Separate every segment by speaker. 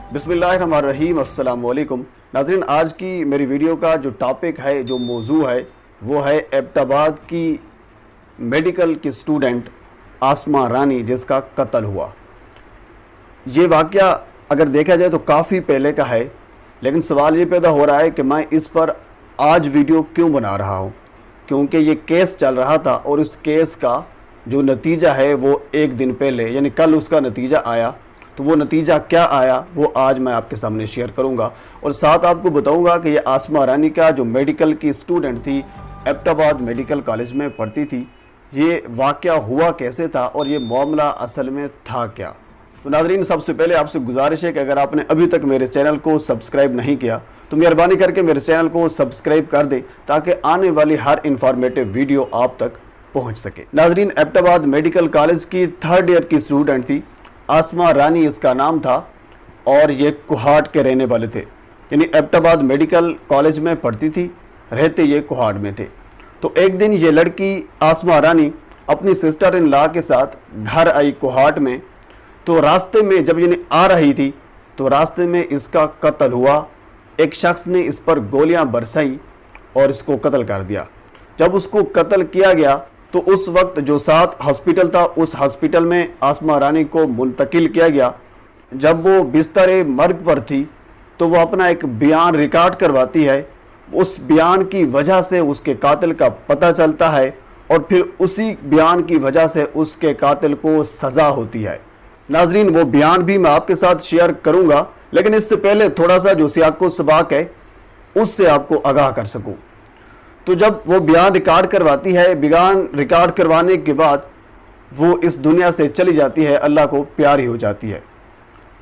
Speaker 1: बिस्मिल्लाहिर्रहमानिर्रहीम। अस्सलाम वालेकुम नाज़रीन, आज की मेरी वीडियो का जो टॉपिक है, जो मौजू है, वो है एबटाबाद की मेडिकल की स्टूडेंट आसमा रानी जिसका कत्ल हुआ। ये वाक़या अगर देखा जाए तो काफ़ी पहले का है, लेकिन सवाल ये पैदा हो रहा है कि मैं इस पर आज वीडियो क्यों बना रहा हूँ, क्योंकि ये केस चल रहा था और इस केस का जो नतीजा है वो एक दिन पहले यानी कल उसका नतीजा आया। तो वो नतीजा क्या आया वो आज मैं आपके सामने शेयर करूंगा और साथ आपको बताऊंगा कि ये आसमा रानी का जो मेडिकल की स्टूडेंट थी, एबटाबाद मेडिकल कॉलेज में पढ़ती थी, ये वाक़या हुआ कैसे था और ये मामला असल में था क्या। तो नाज़रीन, सबसे पहले आपसे गुजारिश है कि अगर आपने अभी तक मेरे चैनल को सब्सक्राइब नहीं किया तो मेहरबानी करके मेरे चैनल को सब्सक्राइब कर दें ताकि आने वाली हर इंफॉर्मेटिव वीडियो आप तक पहुँच सके। नाज़रीन, एबटाबाद मेडिकल कॉलेज की 3rd ईयर की स्टूडेंट थी, आसमा रानी इसका नाम था और ये कुहाट के रहने वाले थे, यानी एबटाबाद मेडिकल कॉलेज में पढ़ती थी, रहते ये कुहाट में थे। तो एक दिन ये लड़की आसमा रानी अपनी सिस्टर इन लॉ के साथ घर आई कुहाट में। तो रास्ते में जब ये आ रही थी तो रास्ते में इसका कत्ल हुआ। एक शख्स ने इस पर गोलियां बरसाई और इसको कत्ल कर दिया। जब उसको कत्ल किया गया तो उस वक्त जो साथ हॉस्पिटल था उस हॉस्पिटल में आसमा रानी को मुंतकिल किया गया। जब वो बिस्तर मर्ग पर थी तो वो अपना एक बयान रिकॉर्ड करवाती है। उस बयान की वजह से उसके कातिल का पता चलता है और फिर उसी बयान की वजह से उसके कातिल को सज़ा होती है। नाजरीन, वो बयान भी मैं आपके साथ शेयर करूंगा, लेकिन इससे पहले थोड़ा सा जो सियाको सबाक है उससे आपको आगाह कर सकूं। तो जब वो बयान रिकॉर्ड करवाती है, बयान रिकॉर्ड करवाने के बाद वो इस दुनिया से चली जाती है, अल्लाह को प्यारी हो जाती है।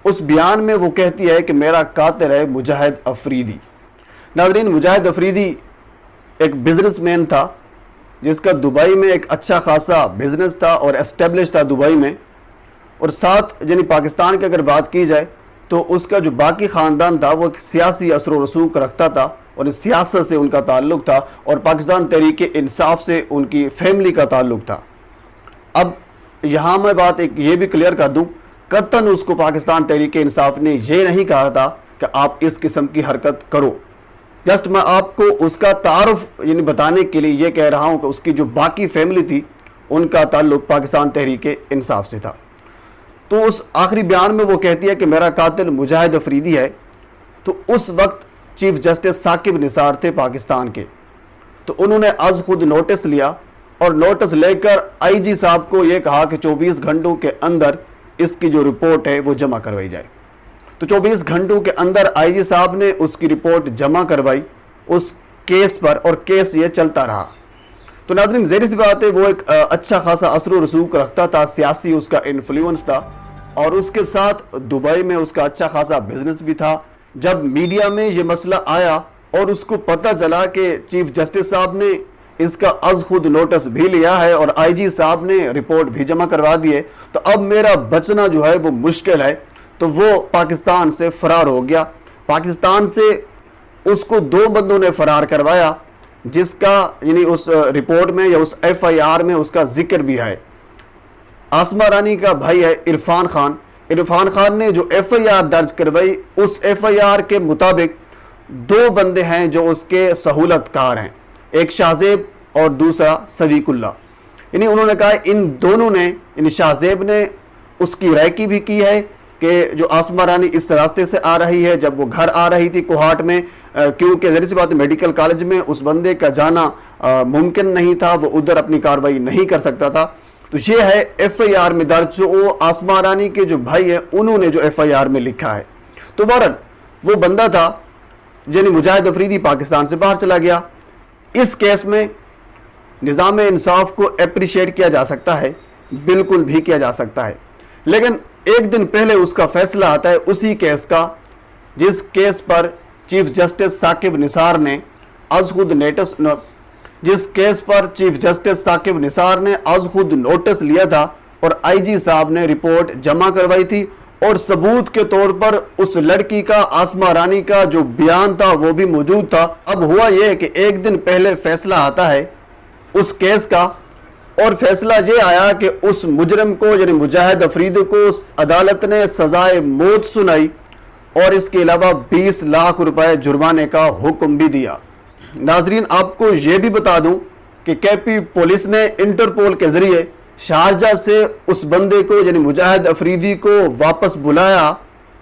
Speaker 1: उस बयान में वो कहती है कि मेरा कातिल है मुजाहिद अफरीदी। नाज़रीन, मुजाहिद अफरीदी एक बिजनेसमैन था जिसका दुबई में एक अच्छा खासा बिजनेस था और एस्टेब्लिश था दुबई में। और साथ यानी पाकिस्तान की अगर बात की जाए तो उसका जो बाकी ख़ानदान था वो एक सियासी असर व रसूख रखता था और इस सियासत से उनका ताल्लुक़ था और पाकिस्तान तहरीक इंसाफ से उनकी फैमिली का ताल्लुक़ था। अब यहाँ मैं बात एक ये भी क्लियर कर दूँ, कतन उसको पाकिस्तान तहरीक इंसाफ ने ये नहीं कहा था कि आप इस किस्म की हरकत करो। जस्ट मैं आपको उसका तारुफ यानी बताने के लिए ये कह रहा हूँ कि उसकी जो बाकी फैमिली थी उनका ताल्लुक़ पाकिस्तान तहरीक इंसाफ से था। तो उस आखिरी बयान में वो कहती है कि मेरा कातिल मुजाहिद अफरीदी है। तो उस वक्त चीफ जस्टिस साकिब निसार थे पाकिस्तान के, तो उन्होंने आज खुद नोटिस लिया और नोटिस लेकर आईजी साहब को ये कहा कि 24 घंटों के अंदर इसकी जो रिपोर्ट है वो जमा करवाई जाए। तो 24 घंटों के अंदर आईजी साहब ने उसकी रिपोर्ट जमा करवाई उस केस पर और केस ये चलता रहा। तो नाज़रीन, ज़ाहिर सी बात है वो एक अच्छा खासा असर रसूख रखता था, सियासी उसका इन्फ्लुएंस था और उसके साथ दुबई में उसका अच्छा खासा बिजनेस भी था। जब मीडिया में ये मसला आया और उसको पता चला कि चीफ जस्टिस साहब ने इसका अज खुद नोटिस भी लिया है और आईजी साहब ने रिपोर्ट भी जमा करवा दी है, तो अब मेरा बचना जो है वो मुश्किल है। तो वो पाकिस्तान से फरार हो गया। पाकिस्तान से उसको 2 बंदों ने फरार करवाया जिसका यानी उस रिपोर्ट में या उस FIR में उसका जिक्र भी है। आसमा रानी का भाई है इरफान खान। इरफान खान ने जो FIR दर्ज करवाई उस FIR के मुताबिक 2 बंदे हैं जो उसके सहूलतकार हैं, एक शाहजेब और दूसरा सदीकुल्ला। यानी उन्होंने कहा इन दोनों ने, यानी शाहजेब ने उसकी रैकी भी की है कि जो आसमा रानी इस रास्ते से आ रही है, जब वो घर आ रही थी कोहाट में, क्योंकि ज़ाहिर सी बात है मेडिकल कॉलेज में उस बंदे का जाना मुमकिन नहीं था, वो उधर अपनी कार्रवाई नहीं कर सकता था। तो ये है FIR में दर्ज, जो आसमा रानी के जो भाई है उन्होंने जो FIR में लिखा है। तो बहरहाल वो बंदा था यानी मुजाहिद अफरीदी, पाकिस्तान से बाहर चला गया। इस केस में निज़ाम इंसाफ को अप्रिशिएट किया जा सकता है, बिल्कुल भी किया जा सकता है, लेकिन एक दिन पहले उसका फैसला आता है उसी केस का जिस केस पर चीफ जस्टिस साकिब निसार ने आज खुद नोटिस लिया था और आईजी साहब ने रिपोर्ट जमा करवाई थी और सबूत के तौर पर उस लड़की का, आसमा रानी का जो बयान था वो भी मौजूद था। अब हुआ यह कि एक दिन पहले फैसला आता है उस केस का और फैसला ये आया कि उस मुजरिम को यानी मुजाहिद अफरीदी को अदालत ने सजाए मौत सुनाई اور اس کے علاوہ 20 لاکھ روپے جرمانے کا حکم بھی دیا۔ ناظرین آپ کو یہ بھی بتا دوں کہ کے پی پولیس نے انٹرپول کے ذریعے شارجہ سے اس بندے کو یعنی مجاہد افریدی کو واپس بلایا،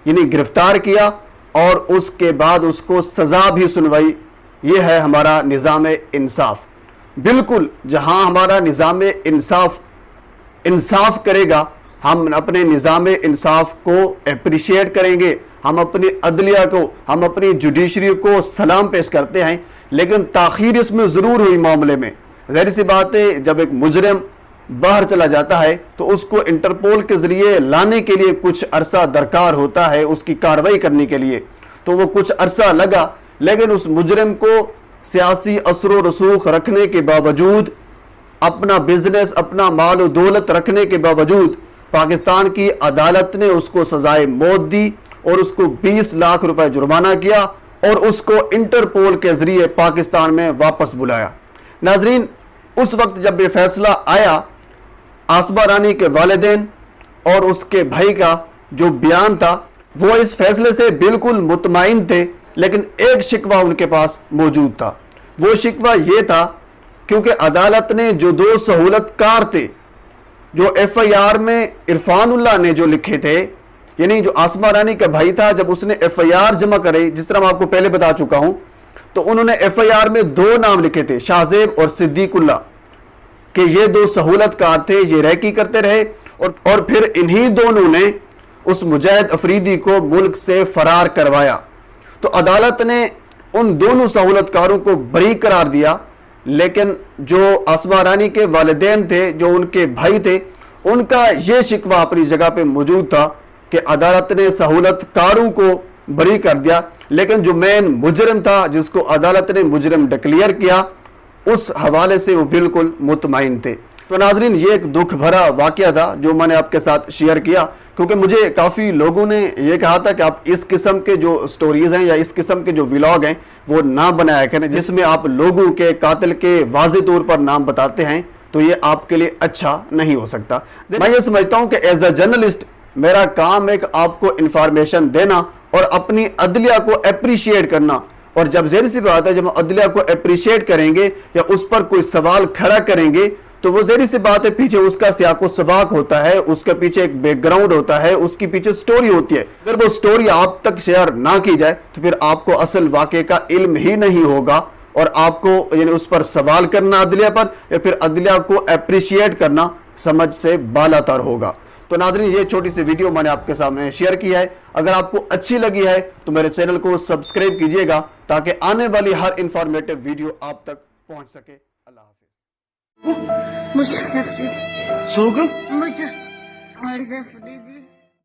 Speaker 1: یعنی گرفتار کیا، اور اس کے بعد اس کو سزا بھی سنوائی۔ یہ ہے ہمارا نظام انصاف۔ بالکل جہاں ہمارا نظام انصاف کرے گا، ہم اپنے نظام انصاف کو اپریشیٹ کریں گے، ہم اپنی عدلیہ کو، ہم اپنی جوڈیشری کو سلام پیش کرتے ہیں، لیکن تاخیر اس میں ضرور ہوئی معاملے میں۔ ظاہر سی بات ہے جب ایک مجرم باہر چلا جاتا ہے تو اس کو انٹرپول کے ذریعے لانے کے لیے کچھ عرصہ درکار ہوتا ہے اس کی کارروائی کرنے کے لیے، تو وہ کچھ عرصہ لگا، لیکن اس مجرم کو سیاسی اثر و رسوخ رکھنے کے باوجود، اپنا بزنس، اپنا مال و دولت رکھنے کے باوجود پاکستان کی عدالت نے اس کو سزائے موت دی اور اس کو 20 لاکھ روپے جرمانہ کیا اور اس کو انٹرپول کے ذریعے پاکستان میں واپس بلایا۔ ناظرین اس وقت جب یہ فیصلہ آیا، آسمہ رانی کے والدین اور اس کے بھائی کا جو بیان تھا وہ اس فیصلے سے بالکل مطمئن تھے، لیکن ایک شکوہ ان کے پاس موجود تھا۔ وہ شکوہ یہ تھا کیونکہ عدالت نے جو 2 سہولت کار تھے جو ایف آئی آر میں عرفان اللہ نے جو لکھے تھے، یعنی جو آسمہ رانی کا بھائی تھا، جب اس نے ایف آئی آر جمع کرے، جس طرح میں آپ کو پہلے بتا چکا ہوں، تو انہوں نے ایف آئی آر میں 2 نام لکھے تھے، شاہ زیب اور صدیق اللہ، کہ یہ 2 سہولت کار تھے، یہ ریکی کرتے رہے اور پھر انہی دونوں نے اس مجاہد افریدی کو ملک سے فرار کروایا۔ تو عدالت نے ان دونوں سہولت کاروں کو بری قرار دیا، لیکن جو آسمہ رانی کے والدین تھے، جو ان کے بھائی تھے، ان کا یہ شکوہ اپنی جگہ پہ موجود تھا کہ عدالت نے سہولت کاروں کو بری کر دیا، لیکن جو مین مجرم تھا جس کو عدالت نے مجرم ڈکلیئر کیا، اس حوالے سے وہ بالکل مطمئن تھے۔ تو ناظرین یہ ایک دکھ بھرا واقعہ تھا جو میں نے آپ کے ساتھ شیئر کیا، کیونکہ مجھے کافی لوگوں نے یہ کہا تھا کہ آپ اس قسم کے جو سٹوریز ہیں یا اس قسم کے جو ولاگ ہیں وہ نہ بنایا کریں جس میں آپ لوگوں کے قاتل کے واضح طور پر نام بتاتے ہیں، تو یہ آپ کے لیے اچھا نہیں ہو سکتا۔ میں یہ سمجھتا ہوں کہ ایز اے جرنلسٹ میرا کام ہے کہ آپ کو انفارمیشن دینا اور اپنی عدلیہ کو اپریشیٹ کرنا، اور جب ظاہر سی بات ہے جب ہم عدلیہ کو اپریشیٹ کریں گے یا اس پر کوئی سوال کھڑا کریں گے تو وہ ظاہر سی بات ہے پیچھے اس کا سیاق و سباق ہوتا ہے، اس کے پیچھے ایک بیک گراؤنڈ ہوتا ہے، اس کی پیچھے سٹوری ہوتی ہے۔ اگر وہ سٹوری آپ تک شیئر نہ کی جائے تو پھر آپ کو اصل واقعے کا علم ہی نہیں ہوگا، اور آپ کو یعنی اس پر سوال کرنا عدلیہ پر یا پھر عدلیہ کو اپریشیٹ کرنا سمجھ سے بالا تر ہوگا۔ تو ناظرین یہ چھوٹی سی ویڈیو میں نے آپ کے سامنے شیئر کی ہے، اگر آپ کو اچھی لگی ہے تو میرے چینل کو سبسکرائب کیجئے گا تاکہ آنے والی ہر انفارمیٹیو ویڈیو آپ تک پہنچ سکے۔ اللہ حافظ۔
Speaker 2: مجھے